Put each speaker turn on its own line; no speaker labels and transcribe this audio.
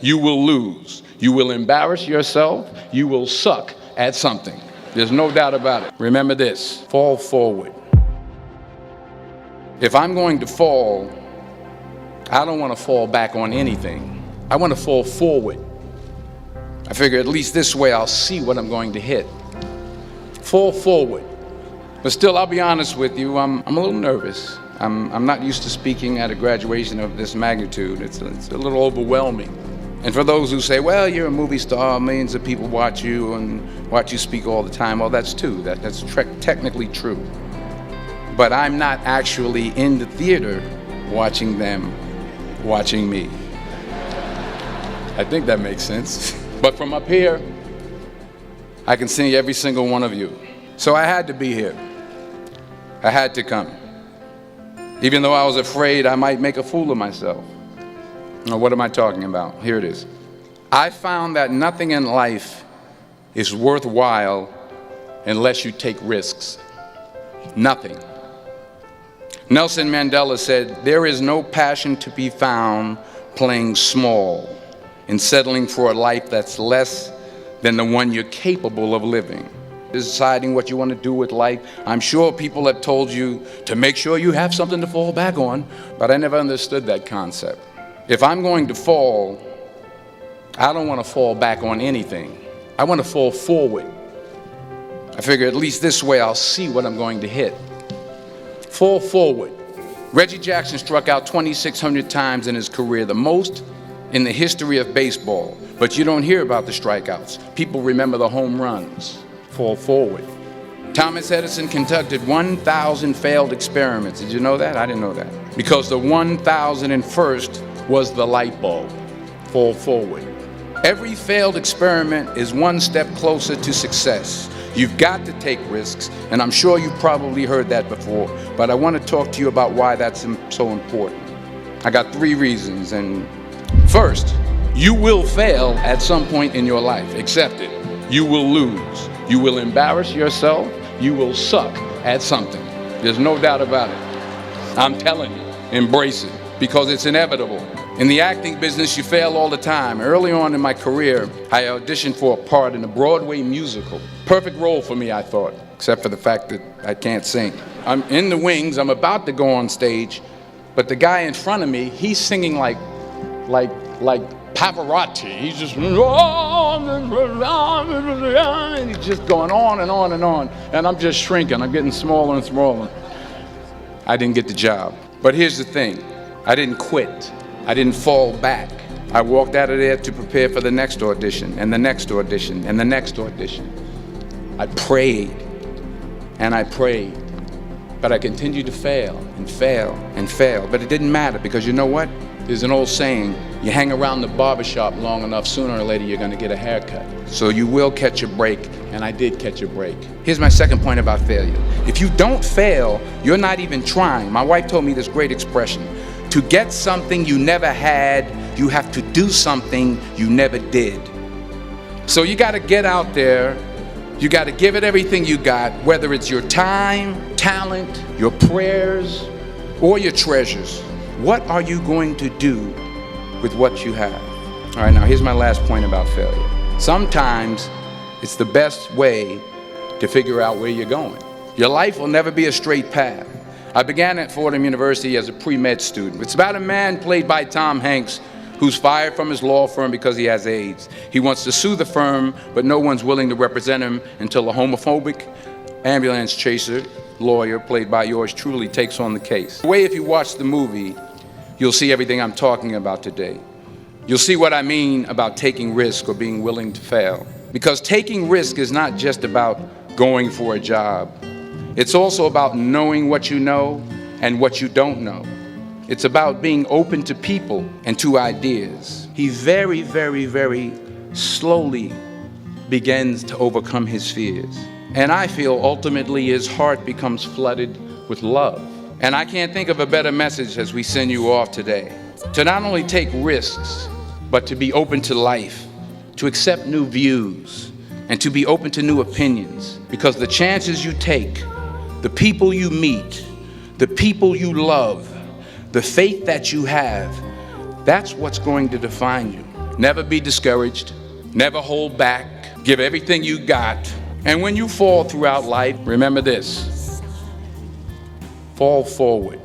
You will lose. You will embarrass yourself. You will suck at something. There's no doubt about it. Remember this, fall forward. If I'm going to fall, I don't want to fall back on anything. I want to fall forward. I figure at least this way I'll see what I'm going to hit. Fall forward. But still, I'll be honest with you, I'm a little nervous. I'm not used to speaking at a graduation of this magnitude. It's a little overwhelming. And for those who say, well, you're a movie star, millions of people watch you and watch you speak all the time, well, that's true. That's technically true. But I'm not actually in the theater watching them watching me. I think that makes sense. But from up here, I can see every single one of you. So I had to be here. I had to come. Even though I was afraid I might make a fool of myself. Now, what am I talking about? Here it is. I found that nothing in life is worthwhile unless you take risks. Nothing. Nelson Mandela said, there is no passion to be found playing small and settling for a life that's less than the one you're capable of living. Deciding what you want to do with life. I'm sure people have told you to make sure you have something to fall back on, but I never understood that concept. If I'm going to fall, I don't want to fall back on anything. I want to fall forward. I figure at least this way I'll see what I'm going to hit. Fall forward. Reggie Jackson struck out 2,600 times in his career, the most in the history of baseball. But you don't hear about the strikeouts. People remember the home runs. Fall forward. Thomas Edison conducted 1,000 failed experiments. Did you know that? I didn't know that. Because the 1,001st was the light bulb. Fall forward. Every failed experiment is one step closer to success. You've got to take risks, and I'm sure you've probably heard that before, but I want to talk to you about why that's so important. I got 3 reasons, and first, you will fail at some point in your life. Accept it. You will lose. You will embarrass yourself. You will suck at something. There's no doubt about it. I'm telling you, embrace it, because it's inevitable. In the acting business, you fail all the time. Early on in my career, I auditioned for a part in a Broadway musical. Perfect role for me, I thought, except for the fact that I can't sing. I'm in the wings, I'm about to go on stage, but the guy in front of me, he's singing like Pavarotti. He's just, and he's just going on and on and on. And I'm just shrinking, I'm getting smaller and smaller. I didn't get the job. But here's the thing, I didn't quit. I didn't fall back. I walked out of there to prepare for the next audition, and the next audition, and the next audition. I prayed, and I prayed, but I continued to fail, and fail, and fail. But it didn't matter, because you know what? There's an old saying, you hang around the barbershop long enough, sooner or later you're gonna get a haircut. So you will catch a break, and I did catch a break. Here's my second point about failure. If you don't fail, you're not even trying. My wife told me this great expression. To get something you never had, you have to do something you never did. So you gotta get out there, you gotta give it everything you got, whether it's your time, talent, your prayers, or your treasures. What are you going to do with what you have? All right, now here's my last point about failure. Sometimes it's the best way to figure out where you're going. Your life will never be a straight path. I began at Fordham University as a pre-med student. It's about a man played by Tom Hanks who's fired from his law firm because he has AIDS. He wants to sue the firm, but no one's willing to represent him until a homophobic ambulance chaser lawyer, played by yours truly, takes on the case. The way, if you watch the movie, you'll see everything I'm talking about today. You'll see what I mean about taking risk or being willing to fail. Because taking risk is not just about going for a job. It's also about knowing what you know and what you don't know. It's about being open to people and to ideas. He very, very, very slowly begins to overcome his fears. And I feel ultimately his heart becomes flooded with love. And I can't think of a better message as we send you off today. To not only take risks, but to be open to life, to accept new views, and to be open to new opinions. Because the chances you take, the people you meet, the people you love, the faith that you have, that's what's going to define you. Never be discouraged. Never hold back. Give everything you got. And when you fall throughout life, remember this. Fall forward.